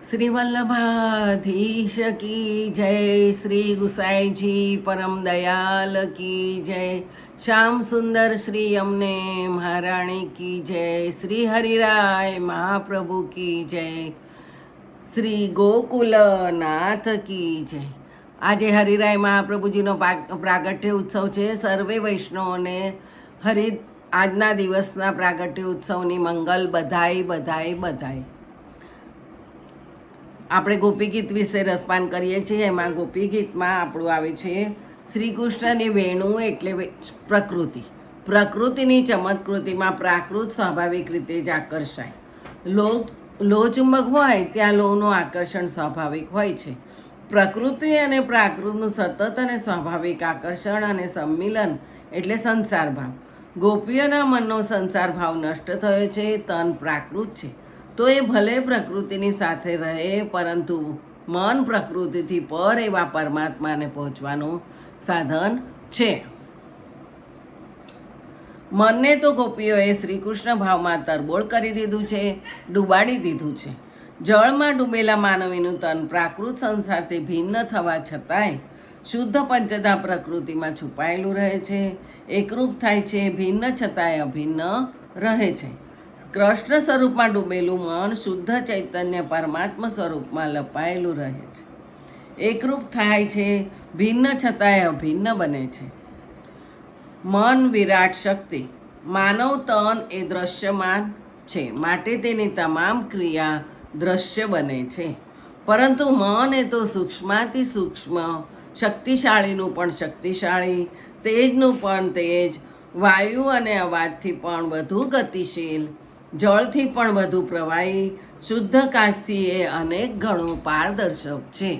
श्री वल्लभाधीश की जय, श्री गुसाई जी परम दयाल की जय, श्याम सुंदर श्री यमुने महाराणी की जय, श्री हरिराय महाप्रभु की जय, શ્રી ગોકુલનાથ કી જય. આજે હરિરાય મહાપ્રભુજીનો પ્રાગટ્ય ઉત્સવ છે. સર્વે વૈષ્ણવોને આજના દિવસના પ્રાગટ્ય ઉત્સવની મંગલ બધાય બધાય બધાય. આપણે ગોપી ગીત વિશે રસપાન કરીએ છીએ. એમાં ગોપી ગીતમાં આપણું આવે છે શ્રી કૃષ્ણની વેણુ એટલે પ્રકૃતિ. પ્રકૃતિની ચમત્કૃતિમાં પ્રાકૃત સ્વાભાવિક રીતે જ આકર્ષાય. લોહચુંબક હોય ત્યાં લોહનું આકર્ષણ સ્વાભાવિક હોય છે. પ્રકૃતિ અને પ્રાકૃતનું સતત અને સ્વાભાવિક આકર્ષણ અને સંમિલન એટલે સંસાર ભાવ. ગોપીઓના મનનો સંસાર ભાવ નષ્ટ થયો છે. તન પ્રાકૃત છે તો એ ભલે પ્રકૃતિની સાથે રહે, પરંતુ મન પ્રકૃતિથી પર એવા પરમાત્માને પહોંચવાનું સાધન છે. મનને તો ગોપીઓએ શ્રી કૃષ્ણ ભાવમાં તરબોળ કરી દીધું છે, ડૂબાડી દીધું છે. જળમાં ડૂબેલા માનવીનું તન પ્રાકૃત સંસારથી ભિન્ન થવા છતાંય શુદ્ધ પંચધા પ્રકૃતિમાં છુપાયેલું રહે છે. એકરૂપ થાય છે, ભિન્ન છતાંય અભિન્ન રહે છે. કૃષ્ણ સ્વરૂપમાં ડૂબેલું મન શુદ્ધ ચૈતન્ય પરમાત્મા સ્વરૂપમાં લપાયેલું રહે છે. એકરૂપ થાય છે, ભિન્ન છતાંય અભિન્ન બને છે. મન વિરાટ શક્તિ. માનવ તન એ દ્રશ્યમાન છે, માટે તેની તમામ ક્રિયા દ્રશ્ય બને છે. પરંતુ મન એ તો સૂક્ષ્માતિ સૂક્ષ્મ, શક્તિશાળીનું પણ શક્તિશાળી, તેજનું પણ તેજ, વાયુ અને અવાજથી પણ વધુ ગતિશીલ, જળથી પણ વધુ પ્રવાહી, શુદ્ધ કાચથી એ અનેક ગણું પારદર્શક છે.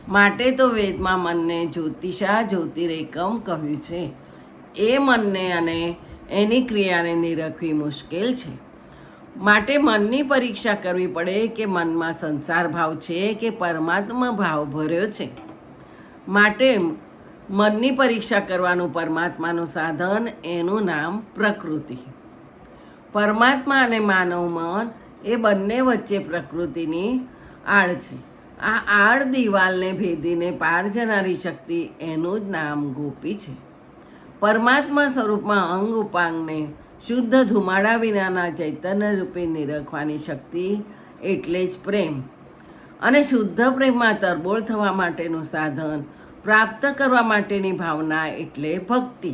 માટે તો વેદમાં મનને જ્યોતિષા જ્યોતિરેકમ કહ્યું છે. એ મનને અને એની ક્રિયાને નિરખવી મુશ્કેલ છે. માટે મનની પરીક્ષા કરવી પડે કે મનમાં સંસાર ભાવ છે કે પરમાત્મા ભાવ ભર્યો છે. માટે મનની પરીક્ષા કરવાનું પરમાત્માનું સાધન, એનું નામ પ્રકૃતિ. પરમાત્મા અને માનવ મન એ બંને વચ્ચે પ્રકૃતિની આડ છે. આ આડ દિવાલને ભેદીને પાર જનારી શક્તિ, એનું જ નામ ગોપી છે. પરમાત્મા સ્વરૂપમાં અંગ ઉપાંગને શુદ્ધ ધુમાડા વિનાના ચૈતન્ય રૂપે નિરખવાની શક્તિ એટલે જ પ્રેમ. અને શુદ્ધ પ્રેમમાં તરબોળ થવા માટેનું સાધન, પ્રાપ્ત કરવા માટેની ભાવના એટલે ભક્તિ.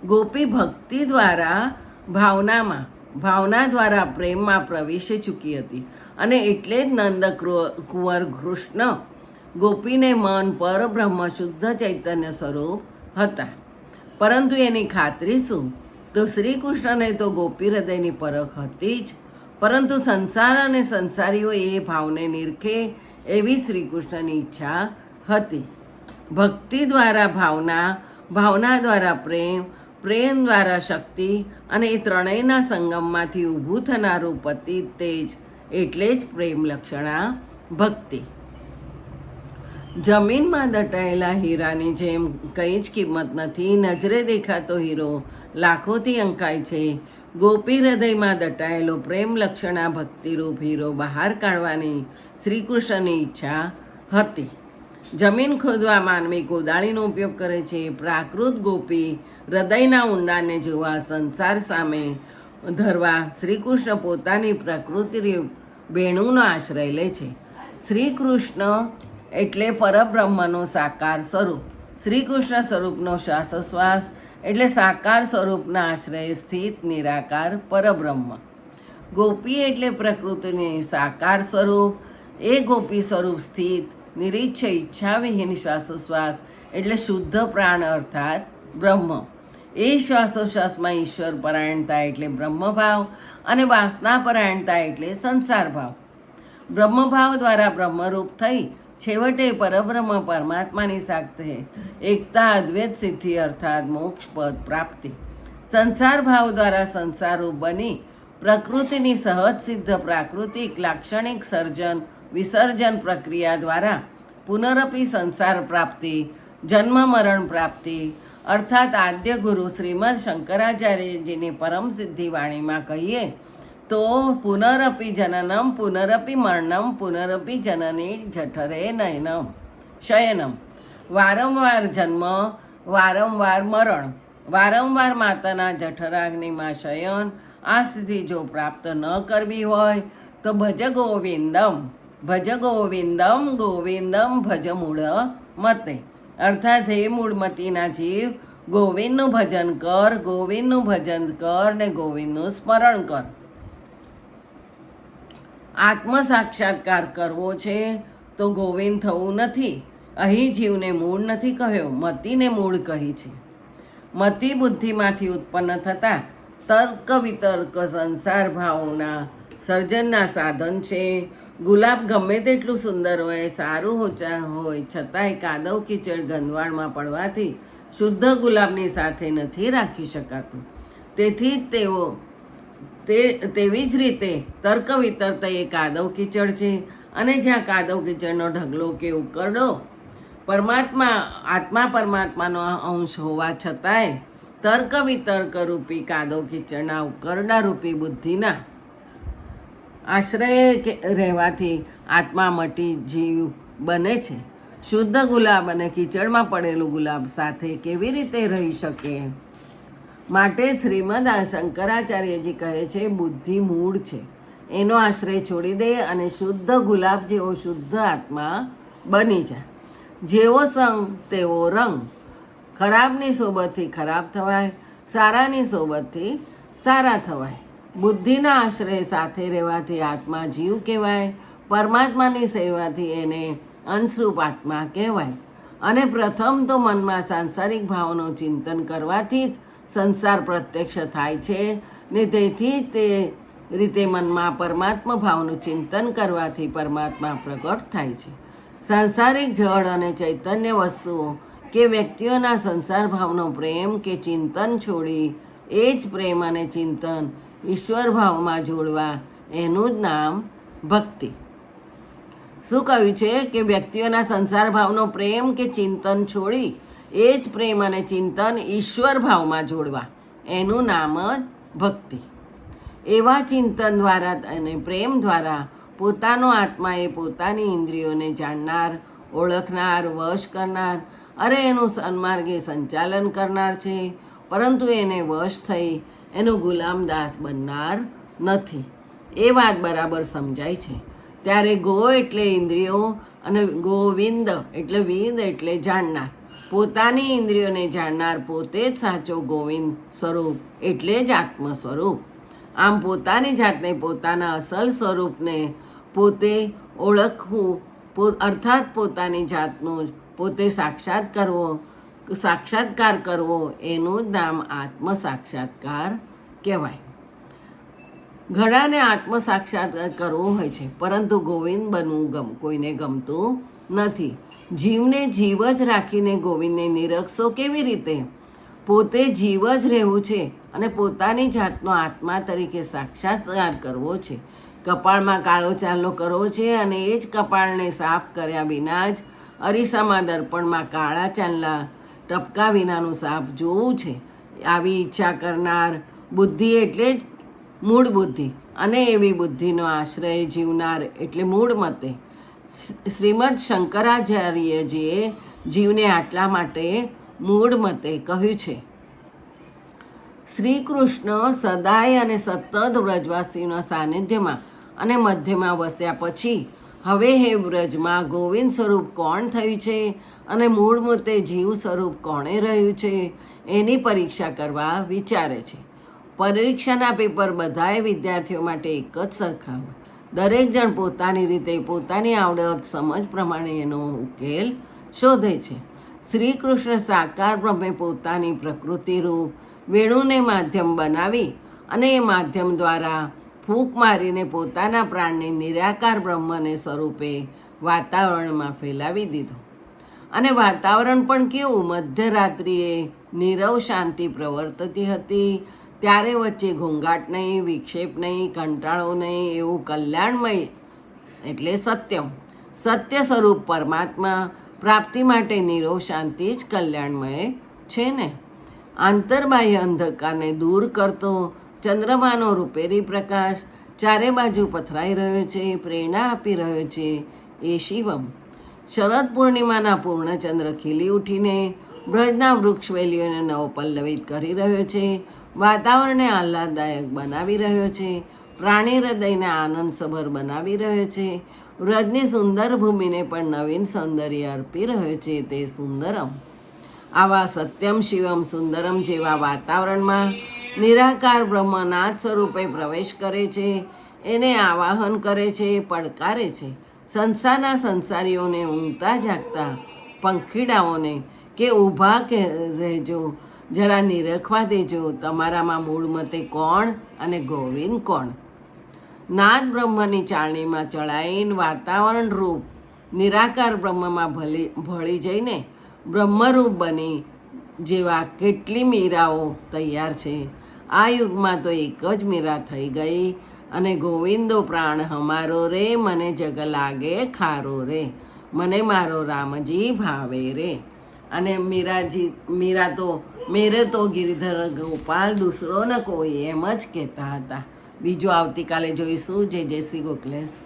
ગોપી ભક્તિ દ્વારા ભાવના દ્વારા પ્રેમમાં પ્રવેશી ચૂકી હતી. અને એટલે જ નંદ કુંવર કૃષ્ણ ગોપીને મન પરબ્રહ્મ શુદ્ધ ચૈતન્ય સ્વરૂપ હતા. પરંતુ એની ખાતરી શું? તો શ્રી કૃષ્ણને તો ગોપી હૃદયની પરખ હતી જ, પરંતુ સંસાર અને સંસારીઓ એ ભાવને નિરખે એવી શ્રી કૃષ્ણની ઈચ્છા હતી. ભક્તિ દ્વારા ભાવના દ્વારા પ્રેમ દ્વારા શક્તિ, અને એ ત્રણેયના સંગમમાંથી ઊભું થનારું પતિ તેજ એટલે જ પ્રેમ લક્ષણા ભક્તિ. જમીનમાં દટાયેલા હીરાની જેમ કંઈ જ કિંમત નથી. નજરે દેખાતો હીરો લાખોથી અંકાય છે. ગોપી હૃદયમાં દટાયેલો પ્રેમ લક્ષણા ભક્તિરૂપ હીરો બહાર કાઢવાની શ્રી કૃષ્ણની ઈચ્છા હતી. જમીન ખોદવા માનવી કોદાળીનો ઉપયોગ કરે છે. પ્રાકૃત ગોપી હૃદયના ઊંડાને જોવા, સંસાર સામે ધરવા શ્રી કૃષ્ણ પોતાની પ્રકૃતિ વેણુનો આશ્રય લે છે. શ્રી કૃષ્ણ એટલે પરબ્રહ્મનો સાકાર સ્વરૂપ. શ્રી કૃષ્ણ સ્વરૂપનો શ્વાસોશ્વાસ એટલે સાકાર સ્વરૂપના આશ્રય સ્થિત નિરાકાર પરબ્રહ્મ. ગોપી એટલે પ્રકૃતિની સાકાર સ્વરૂપ. એ ગોપી સ્વરૂપ સ્થિત નિરીચ્છ ઈચ્છાવિહીન શ્વાસોશ્વાસ એટલે શુદ્ધ પ્રાણ અર્થાત બ્રહ્મ. એ શ્વાસોશ્વાસમાં ઈશ્વર પરાયણતા એટલે બ્રહ્મભાવ, અને વાસના પરાયણતા એટલે સંસાર ભાવ. બ્રહ્મભાવ દ્વારા બ્રહ્મરૂપ થઈ છેવટે પરબ્રહ્મ પરમાત્માની સાથે એકતા અદ્વૈત સિદ્ધિ અર્થાત મોક્ષ પદ પ્રાપ્તિ. સંસાર ભાવ દ્વારા સંસારરૂપ બની પ્રકૃતિની સહજ સિદ્ધ પ્રાકૃતિક લાક્ષણિક સર્જન વિસર્જન પ્રક્રિયા દ્વારા પુનરપી સંસાર પ્રાપ્તિ, જન્મ મરણ પ્રાપ્તિ અર્થાત આદ્ય ગુરુ શ્રીમદ શંકરાચાર્યજીની પરમ સિદ્ધિ વાણીમાં કહીએ તો પુનરપી જનનમ પુનરપી મરણમ પુનરપી જનની જઠરે નયનમ શયનમ. વારંવાર જન્મ, વારંવાર મરણ, વારંવાર માતાના જઠરાગ્નિમાં શયન. આ સ્થિતિ જો પ્રાપ્ત ન કરવી હોય તો ભજ ગોવિંદમ, ભજ ગોવિંદમ, ગોવિંદમ ભજ મૂળ મતે. અર્થાત હે મૂળમતીના જીવ, ગોવિંદનું ભજન કર, ગોવિંદનું ભજન કર ને ગોવિંદનું સ્મરણ કર. આત્મ સાક્ષાત્કાર કરવો છે તો ગોવિંદ થવું નથી. અહીં જીવને મૂળ નથી કહ્યો, મતીને મૂળ કહી છે. મતિ બુદ્ધિમાંથી ઉત્પન્ન થતા તર્ક વિતર્ક સંસાર ભાવના સર્જનના સાધન છે. ગુલાબ ગમે તેટલું સુંદર હોય, સારું હોચા હોય, છતાંય કાદવ કીચડ ગંદવાડમાં પડવાથી શુદ્ધ ગુલાબની સાથે નથી રાખી શકાતું. તેથી જ તેવી જ રીતે તર્ક વિતર્ક એ કાદવ કીચડ છે. અને જ્યાં કાદવ કીચડનો ઢગલો કે ઉકરડો આત્મા પરમાત્માનો અંશ હોવા છતાંય તર્ક વિતર્ક રૂપી કાદવ કીચડના ઉકરડા રૂપી બુદ્ધિના આશ્રય રહેવાથી આત્મા મટી જીવ બને છે. શુદ્ધ ગુલાબ અને કીચડમાં પડેલું ગુલાબ સાથે કેવી રીતે રહી શકે? માટે શ્રીમદ શંકરાચાર્યજી કહે છે, બુદ્ધિ મૂળ છે, એનો આશ્રય છોડી દે અને શુદ્ધ ગુલાબ જેવો શુદ્ધ આત્મા બની જાય. જેવો સંગ તેવો રંગ. ખરાબની સોબતથી ખરાબ થવાય, સારાની સોબતથી સારા થવાય. બુદ્ધિના આશ્રય સાથે રહેવાથી આત્મા જીવ કહેવાય, પરમાત્માની સેવાથી એને અંશરૂપ આત્મા કહેવાય. અને પ્રથમ તો મનમાં સાંસારિક ભાવનું ચિંતન કરવાથી જ સંસાર પ્રત્યક્ષ થાય છે ને તેથી તે રીતે મનમાં પરમાત્મા ભાવનું ચિંતન કરવાથી પરમાત્મા પ્રગટ થાય છે. સાંસારિક જળ અને ચૈતન્ય વસ્તુઓ કે વ્યક્તિઓના સંસાર ભાવનો પ્રેમ કે ચિંતન છોડી એ જ પ્રેમ અને ચિંતન ઈશ્વર ભાવમાં જોડવા, એનું જ નામ ભક્તિ. શું કહ્યું છે કે વ્યક્તિઓના સંસાર ભાવનો પ્રેમ કે ચિંતન છોડી એ જ પ્રેમ અને ચિંતન ઈશ્વર ભાવમાં જોડવા, એનું નામ જ ભક્તિ. એવા ચિંતન દ્વારા અને પ્રેમ દ્વારા પોતાનો આત્મા એ પોતાની ઇન્દ્રિયોને જાણનાર, ઓળખનાર, વશ કરનાર, અરે એનું સન્માર્ગે સંચાલન કરનાર છે, પરંતુ એને વશ થઈ એનો ગુલામદાસ બનનાર નથી. એ વાત બરાબર સમજાય છે. ત્યારે ગો એટલે ઇન્દ્રિયો અને ગોવિંદ એટલે વિદ એટલે જાણનાર. પોતાની ઇન્દ્રિયોને જાણનાર પોતે જ સાચો ગોવિંદ સ્વરૂપ એટલે જ આત્મ સ્વરૂપ. આમ પોતાની જાતને, પોતાના અસલ સ્વરૂપને પોતે ઓળખવું, અર્થાત પોતાની જાતનું જ પોતે સાક્ષાત્કાર કરવો, એનું જ નામ આત્મ સાક્ષાત્કાર કહેવાય. ઘણાને આત્મ સાક્ષાત્કાર કરવો હોય છે, પરંતુ ગોવિંદ બનવું કોઈને ગમતું નથી. જીવને જીવ જ રાખીને ગોવિંદને નિરખશો કેવી રીતે? પોતે જીવ જ રહેવું છે અને પોતાની જાતનો આત્મા તરીકે સાક્ષાત્કાર કરવો છે. કપાળમાં કાળો ચાંદલો કરવો છે અને એ જ કપાળને સાફ કર્યા વિના જ અરીસામાં દર્પણમાં કાળા ચાંદલા ટપકા વિનાનું સાફ જોવું છે. આવી ઈચ્છા કરનાર બુદ્ધિ એટલે જ મૂળ બુદ્ધિ, અને એવી બુદ્ધિનો આશ્રય જીવનાર એટલે મૂળ મતે. શ્રીમદ શંકરાચાર્યજીએ જીવને આટલા માટે મૂળ મતે કહ્યું છે. શ્રી કૃષ્ણ સદાય અને સતત વ્રજવાસીઓના સાનિધ્યમાં અને મધ્યમાં વસ્યા પછી હવે હે વ્રજમાં ગોવિંદ સ્વરૂપ કોણ થયું છે અને મૂળ મતે જીવ સ્વરૂપ કોણે રહ્યું છે, એની પરીક્ષા કરવા વિચારે છે. પરીક્ષાના પેપર બધાએ વિદ્યાર્થીઓ માટે એક જ સરખા હોય. દરેક જણ પોતાની રીતે પોતાની આવડત સમજ પ્રમાણે એનો ઉકેલ શોધે છે. શ્રી કૃષ્ણ સાકાર બ્રહ્મે પોતાની પ્રકૃતિરૂપ વેણુને માધ્યમ બનાવી અને એ માધ્યમ દ્વારા ફૂંક મારીને પોતાના પ્રાણને નિરાકાર બ્રહ્મને સ્વરૂપે વાતાવરણમાં ફેલાવી દીધો. અને વાતાવરણ પણ કેવું? મધ્યરાત્રિએ નીરવ શાંતિ પ્રવર્તતી હતી. ત્યારે વચ્ચે ઘોંઘાટ નહીં, વિક્ષેપ નહીં, કંટાળો નહીં, એવું કલ્યાણમય એટલે સત્યમ, સત્ય સ્વરૂપ પરમાત્મા પ્રાપ્તિ માટે નીરવ શાંતિ જ કલ્યાણમય છે ને. આંતરબાહ્ય અંધકારને દૂર કરતો ચંદ્રમાનો રૂપેરી પ્રકાશ ચારે બાજુ પથરાઈ રહ્યો છે, પ્રેરણા આપી રહ્યો છે એ શિવમ. શરદ પૂર્ણિમાના પૂર્ણચંદ્ર ખીલી ઉઠીને બ્રજના વૃક્ષ વેલીઓને નવપલ્લવિત કરી રહ્યો છે, વાતાવરણને આહ્લાદદાયક બનાવી રહ્યો છે, પ્રાણી હૃદયને આનંદસભર બનાવી રહ્યો છે, વ્રજની સુંદર ભૂમિને પણ નવીન સૌંદર્ય અર્પી રહ્યો છે તે સુંદરમ. આવા સત્યમ શિવમ સુંદરમ જેવા વાતાવરણમાં નિરાકાર બ્રહ્મ નાદ સ્વરૂપે પ્રવેશ કરે છે, એને આવાહન કરે છે, પડકારે છે સંસારના સંસારીઓને, ઊંઘતા જાગતા પંખીડાઓને કે ઊભા કે રહેજો, જરા નિરખવા દેજો તમારામાં મૂળ મતે કોણ અને ગોવિંદ કોણ. નાદ બ્રહ્મની ચાળણીમાં ચડાઈને વાતાવરણ રૂપ નિરાકાર બ્રહ્મમાં ભળી જઈને બ્રહ્મરૂપ બની જેવા કેટલી મીરાઓ તૈયાર છે. આ યુગમાં તો એક જ મીરા થઈ ગઈ અને ગોવિંદો પ્રાણ હમારો રે, મને જગ લાગે ખારો રે, મને મારો રામજી ભાવે રે. અને મીરા તો મેરે તો ગિરિધર ગોપાલ દૂસરો ન કોઈ એમ જ કહેતા હતા. બીજું આવતીકાલે જોઈશું. જય શ્રી ગોખલેશ.